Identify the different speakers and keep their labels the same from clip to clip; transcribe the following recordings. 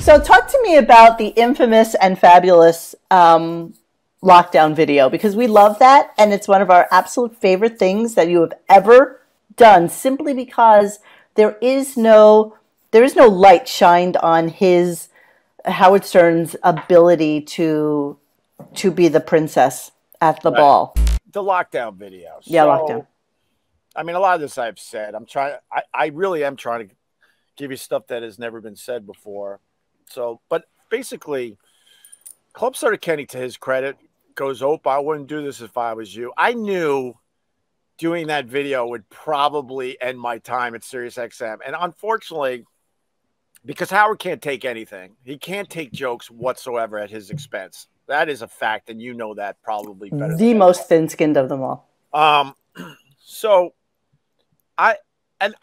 Speaker 1: So talk to me about the infamous and fabulous lockdown video, because we love that, and it's one of our absolute favorite things that you have ever done, simply because there is no light shined on Howard Stern's ability to be the princess at the ball.
Speaker 2: The lockdown video.
Speaker 1: Yeah, lockdown.
Speaker 2: I mean, a lot of this I've said. I really am trying to give you stuff that has never been said before. So, but basically, Club Starter Kenny, to his credit, goes, "Ope, I wouldn't do this if I was you." I knew doing that video would probably end my time at SiriusXM. And unfortunately, because Howard can't take anything, he can't take jokes whatsoever at his expense. That is a fact, and you know that probably better.
Speaker 1: The most thin-skinned of them all.
Speaker 2: So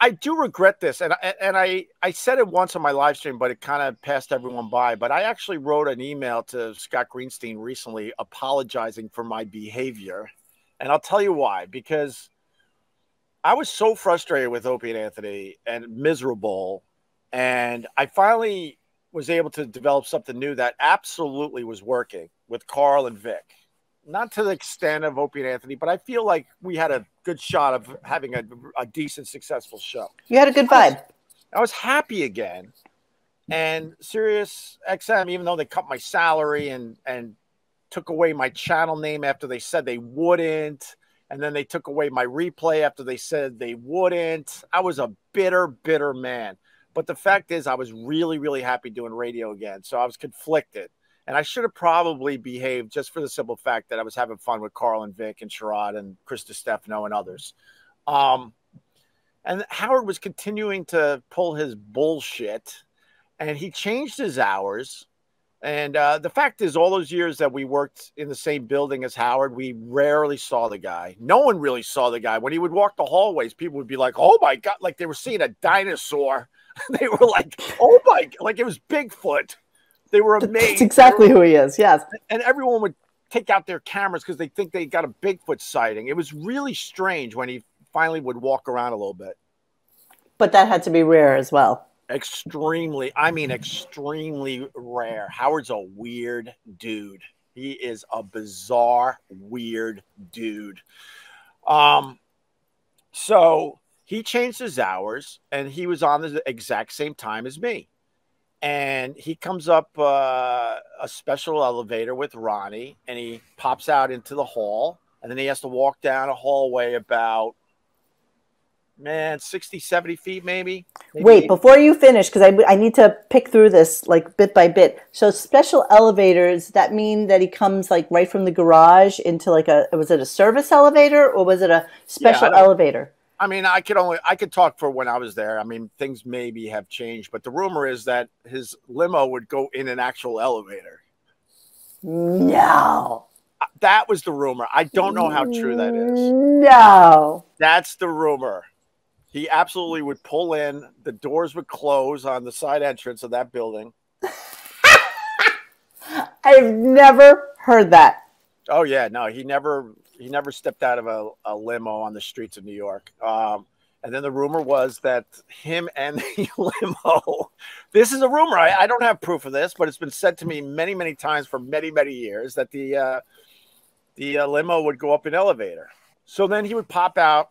Speaker 2: I do regret this, and I said it once on my live stream, but it kind of passed everyone by. But I actually wrote an email to Scott Greenstein recently apologizing for my behavior, and I'll tell you why. Because I was so frustrated with Opie and Anthony and miserable, and I finally was able to develop something new that absolutely was working with Carl and Vic. Not to the extent of Opie and Anthony, but I feel like we had a good shot of having a decent, successful show.
Speaker 1: You had a good vibe.
Speaker 2: I was happy again. And SiriusXM, even though they cut my salary and took away my channel name after they said they wouldn't, and then they took away my replay after they said they wouldn't, I was a bitter, bitter man. But the fact is, I was really, really happy doing radio again. So I was conflicted. And I should have probably behaved just for the simple fact that I was having fun with Carl and Vic and Sherrod and Chris DiStefano and others. And Howard was continuing to pull his bullshit, and he changed his hours. And the fact is, all those years that we worked in the same building as Howard, we rarely saw the guy. No one really saw the guy. When he would walk the hallways, people would be like, "Oh my God," like they were seeing a dinosaur. They were like, "Oh my," like it was Bigfoot. They were amazed.
Speaker 1: That's exactly who he is, yes.
Speaker 2: And everyone would take out their cameras because they think they got a Bigfoot sighting. It was really strange when he finally would walk around a little bit.
Speaker 1: But that had to be rare as well.
Speaker 2: Extremely, I mean extremely rare. Howard's a weird dude. He is a bizarre, weird dude. So he changed his hours, and he was on the exact same time as me. And he comes up a special elevator with Ronnie, and he pops out into the hall, and then he has to walk down a hallway about, 60, 70 feet maybe.
Speaker 1: Wait, before you finish, because I need to pick through this like bit by bit. So special elevators, that mean that he comes like right from the garage into like was it a service elevator or was it a special elevator?
Speaker 2: I mean, I could talk for when I was there. I mean, things maybe have changed, but the rumor is that his limo would go in an actual elevator.
Speaker 1: No.
Speaker 2: That was the rumor. I don't know how true that is.
Speaker 1: No.
Speaker 2: That's the rumor. He absolutely would pull in. The doors would close on the side entrance of that building.
Speaker 1: I've never heard that.
Speaker 2: Oh, yeah. No, he never stepped out of a limo on the streets of New York. And then the rumor was that him and the limo, this is a rumor. I don't have proof of this, but it's been said to me many, many times for many, many years that the limo would go up an elevator. So then he would pop out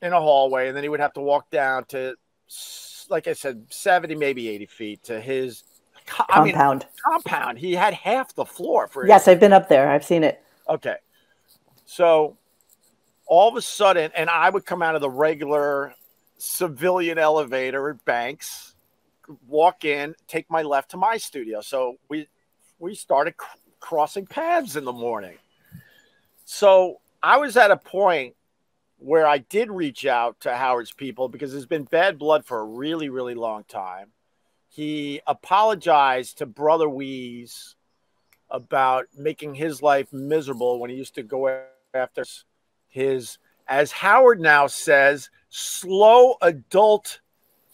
Speaker 2: in a hallway, and then he would have to walk down to, like I said, 70, maybe 80 feet to his compound. He had half the floor.
Speaker 1: Yes, I've been up there. I've seen it.
Speaker 2: Okay. So all of a sudden, and I would come out of the regular civilian elevator at Banks, walk in, take my left to my studio. So we started crossing paths in the morning. So I was at a point where I did reach out to Howard's people because there's been bad blood for a really, really long time. He apologized to Brother Weeze about making his life miserable when he used to go after his, as Howard now says, slow adult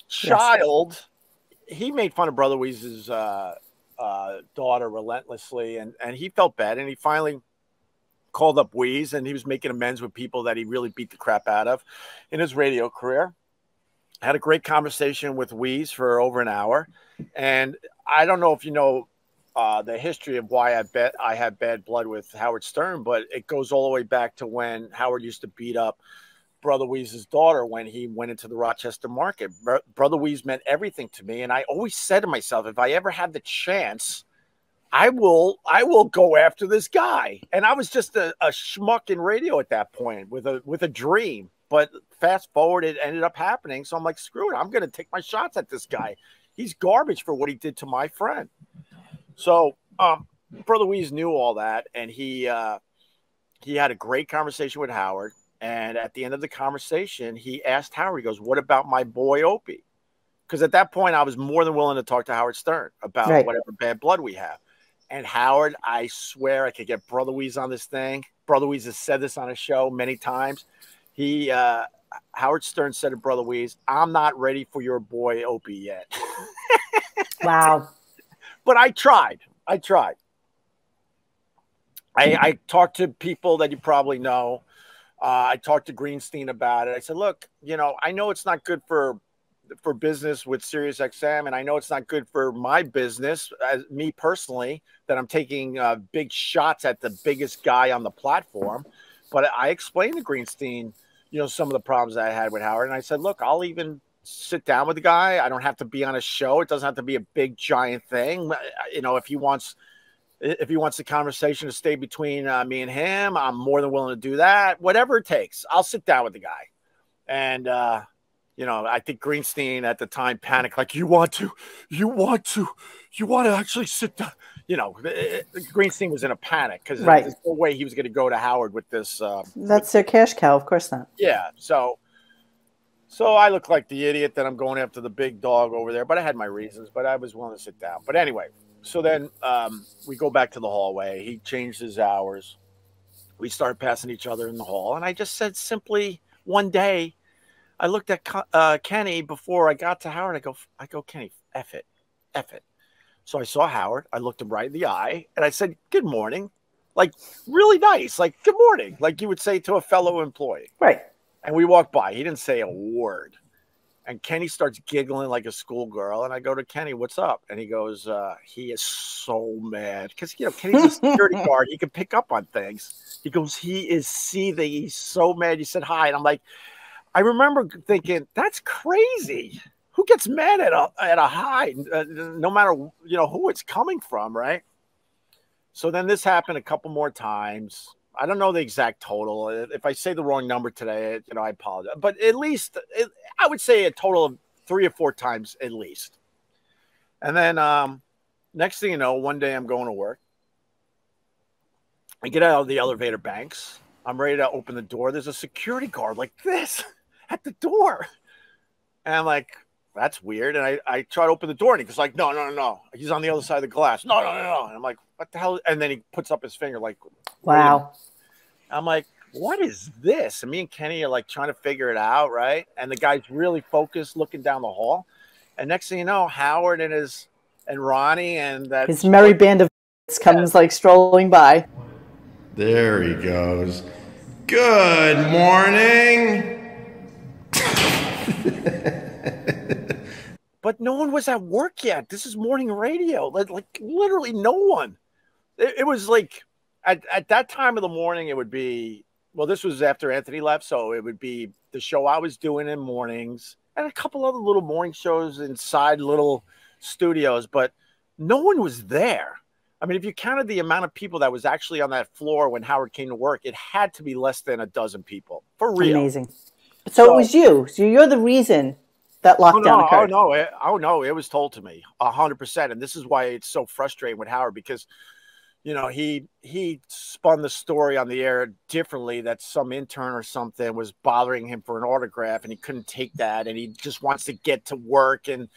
Speaker 2: child. Yes. He made fun of Brother Weeze's daughter relentlessly, and he felt bad, and he finally called up Weeze, and he was making amends with people that he really beat the crap out of in his radio career. I had a great conversation with Weeze for over an hour, and I don't know if you know the history of why I had bad blood with Howard Stern, but it goes all the way back to when Howard used to beat up Brother Weeze's daughter when he went into the Rochester market. Brother Weeze meant everything to me, and I always said to myself, if I ever had the chance, I will go after this guy. And I was just a schmuck in radio at that point with a dream. But fast forward, it ended up happening. So I'm like, screw it, I'm going to take my shots at this guy. He's garbage for what he did to my friend. So Brother Weeze knew all that, and he had a great conversation with Howard. And at the end of the conversation, he asked Howard, he goes, what about my boy Opie? Because at that point, I was more than willing to talk to Howard Stern about whatever bad blood we have. And Howard, I swear I could get Brother Weeze on this thing. Brother Weeze has said this on his show many times. Howard Stern said to Brother Weeze, I'm not ready for your boy Opie yet.
Speaker 1: Wow.
Speaker 2: But I tried. I talked to people that you probably know. I talked to Greenstein about it. I said, look, I know it's not good for business with SiriusXM, and I know it's not good for my business, as me personally, that I'm taking big shots at the biggest guy on the platform. But I explained to Greenstein, some of the problems I had with Howard. And I said, look, I'll even sit down with the guy. I don't have to be on a show. It doesn't have to be a big, giant thing. If he wants the conversation to stay between me and him, I'm more than willing to do that. Whatever it takes, I'll sit down with the guy. And, I think Greenstein at the time panicked, like, you want to actually sit down. Greenstein was in a panic because there's no way he was going to go to Howard with this.
Speaker 1: That's their cash cow. Of course not.
Speaker 2: Yeah. So I look like the idiot that I'm going after the big dog over there, but I had my reasons, but I was willing to sit down. But anyway, so then we go back to the hallway. He changed his hours. We started passing each other in the hall. And I just said simply one day, I looked at Kenny before I got to Howard. I go, Kenny, F it. So I saw Howard. I looked him right in the eye, and I said, good morning. Like, really nice. Like, good morning. Like you would say to a fellow employee.
Speaker 1: Right.
Speaker 2: And we walked by. He didn't say a word. And Kenny starts giggling like a schoolgirl. And I go to Kenny, what's up? And he goes, he is so mad. Because, Kenny's a security guard. He can pick up on things. He goes, he is seething. He's so mad. You said hi. And I'm like, I remember thinking, that's crazy. Who gets mad at a high, no matter, who it's coming from, right? So then this happened a couple more times. I don't know the exact total. If I say the wrong number today, I apologize. But at least, I would say a total of 3 or 4 times at least. And then next thing you know, one day I'm going to work. I get out of the elevator banks. I'm ready to open the door. There's a security guard like this at the door. And I'm like, that's weird. And I try to open the door, and he goes like, no. He's on the other side of the glass. No. And I'm like, what the hell? And then he puts up his finger like,
Speaker 1: wow.
Speaker 2: I'm like, what is this? And me and Kenny are like trying to figure it out, right? And the guy's really focused, looking down the hall. And next thing you know, Howard and Ronnie and that
Speaker 1: his merry band of comes like strolling by.
Speaker 3: There he goes. Good morning.
Speaker 2: But no one was at work yet. This is morning radio. Like literally no one. It was like at that time of the morning, it would be, well, this was after Anthony left. So it would be the show I was doing in mornings and a couple other little morning shows inside little studios, but no one was there. I mean, if you counted the amount of people that was actually on that floor when Howard came to work, it had to be less than a dozen people. For real.
Speaker 1: Amazing. So it was you. So you're the reason that lockdown occurred.
Speaker 2: No, it was told to me 100%. And this is why it's so frustrating with Howard, because, he spun the story on the air differently, that some intern or something was bothering him for an autograph and he couldn't take that. And he just wants to get to work and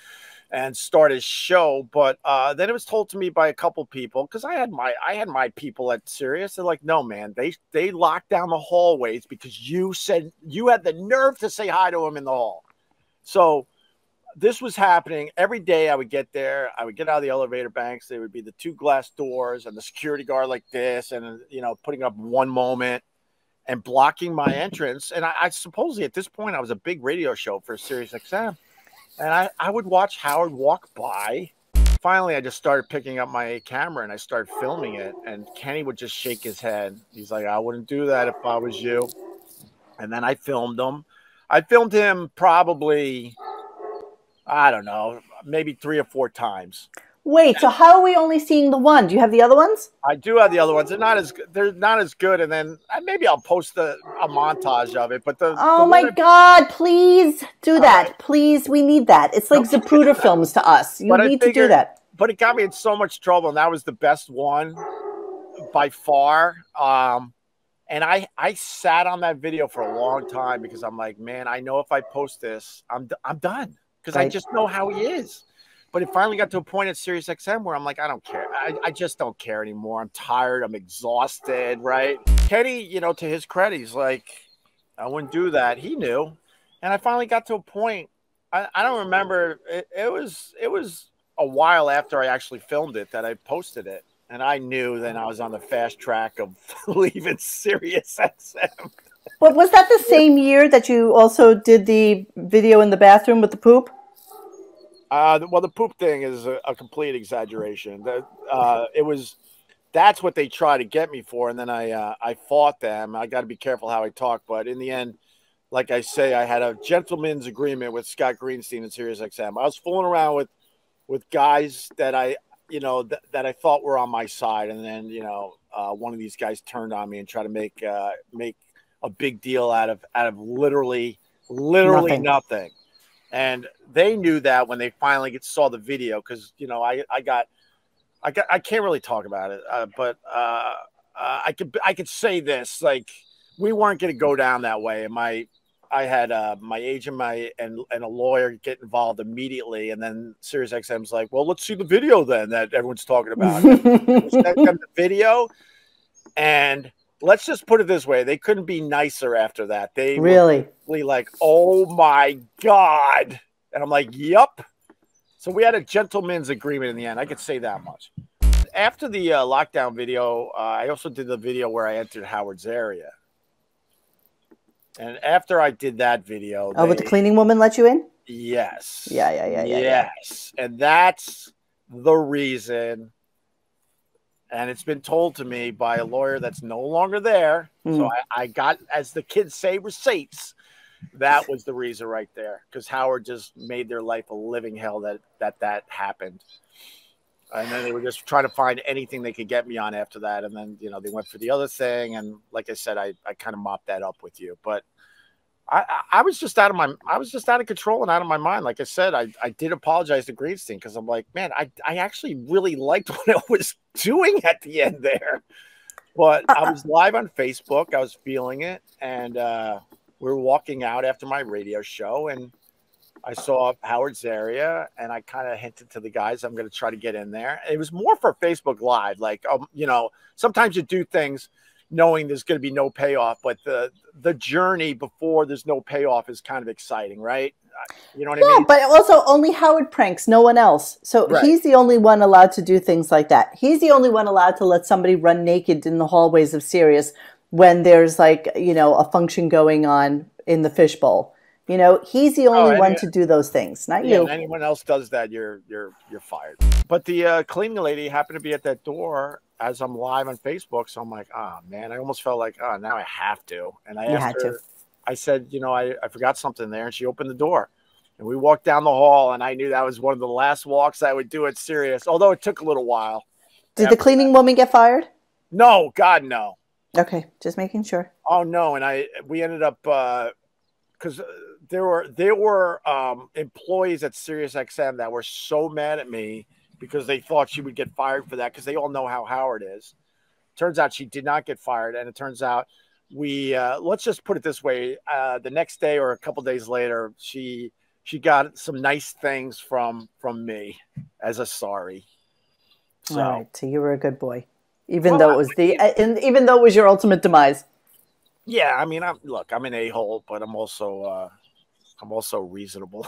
Speaker 2: start his show. But then it was told to me by a couple people, because I had my people at Sirius. They're like, no, man, they locked down the hallways because you said you had the nerve to say hi to him in the hall. So this was happening every day. I would get there. I would get out of the elevator banks. There would be the 2 glass doors and the security guard like this, and putting up one moment and blocking my entrance. And I supposedly at this point I was a big radio show for SiriusXM. And I would watch Howard walk by finally I just started picking up my camera and I started filming it. And Kenny would just shake his head. He's like, I wouldn't do that if I was you. And then I filmed him. I filmed him probably, I don't know, maybe 3 or 4 times.
Speaker 1: Wait, so how are we only seeing the one? Do you have the other ones?
Speaker 2: I do have the other ones. They're not as good. And then maybe I'll post a montage of it. But
Speaker 1: oh my God, please do that. Please, we need that. It's like Zapruder films to us. You need to do that.
Speaker 2: But it got me in so much trouble, and that was the best one by far. And I sat on that video for a long time because I'm like, man, I know if I post this, I'm done because I just know how he is. But it finally got to a point at SiriusXM where I'm like, I don't care. I just don't care anymore. I'm tired. I'm exhausted, right? Kenny, you know, to his credit, he's like, I wouldn't do that. He knew. And I finally got to a point. I don't remember. It was a while after I actually filmed it that I posted it. And I knew then I was on the fast track of leaving SiriusXM.
Speaker 1: But was that the same year that you also did the video in the bathroom with the poop?
Speaker 2: Well, the poop thing is a complete exaggeration. That's what they try to get me for. And then I fought them. I got to be careful how I talk. But in the end, like I say, I had a gentleman's agreement with Scott Greenstein and SiriusXM. I was fooling around with guys that I thought were on my side. And then, one of these guys turned on me and tried to make a big deal out of literally nothing. And they knew that when they finally saw the video, because I can't really talk about it, but I could say this, like, we weren't going to go down that way. And I had my agent and a lawyer get involved immediately, and then SiriusXM's like, well, let's see the video then that everyone's talking about. Sent them the video, and let's just put it this way: they couldn't be nicer after that. They
Speaker 1: really
Speaker 2: like, oh my God. And I'm like, yup. So we had a gentleman's agreement in the end. I could say that much. After the lockdown video, I also did the video where I entered Howard's area. And after I did that video,
Speaker 1: with the cleaning woman let you in?
Speaker 2: Yes.
Speaker 1: Yeah.
Speaker 2: Yes. And that's the reason. And it's been told to me by a lawyer that's no longer there. So I got, as the kids say, receipts. That was the reason right there, because Howard just made their life a living hell that happened. And then they were just trying to find anything they could get me on after that. And then, they went for the other thing. And like I said, I kind of mopped that up with you. But I was just out of control and out of my mind. Like I said, I did apologize to Greenstein because I'm like, man, I actually really liked what I was doing at the end there. But I was live on Facebook. I was feeling it. And we were walking out after my radio show, and I saw Howard's area, and I kind of hinted to the guys, I'm going to try to get in there. It was more for Facebook Live. Like, sometimes you do things knowing there's going to be no payoff, but the journey before there's no payoff is kind of exciting, right? You know what I mean?
Speaker 1: But also only Howard pranks, no one else. So He's the only one allowed to do things like that. He's the only one allowed to let somebody run naked in the hallways of Sirius when there's like, a function going on in the fishbowl. He's the only one to do those things, not you.
Speaker 2: If anyone else does that, you're fired. But the cleaning lady happened to be at that door as I'm live on Facebook. So I'm like, oh man, I almost felt like, oh, now I have to. And I asked her, I said, I forgot something there. And she opened the door. And we walked down the hall, and I knew that was one of the last walks I would do at Sirius, although it took a little while.
Speaker 1: Did the cleaning woman get fired?
Speaker 2: No, God, no.
Speaker 1: Okay, just making sure.
Speaker 2: Oh no, and we ended up because there were employees at SiriusXM that were so mad at me because they thought she would get fired for that, because they all know how Howard is. Turns out she did not get fired, and it turns out we let's just put it this way: the next day or a couple days later, she got some nice things from me as a sorry.
Speaker 1: So, all right, so you were a good boy. Even though it was your ultimate demise.
Speaker 2: Yeah, I mean, I'm an a-hole, but I'm also reasonable.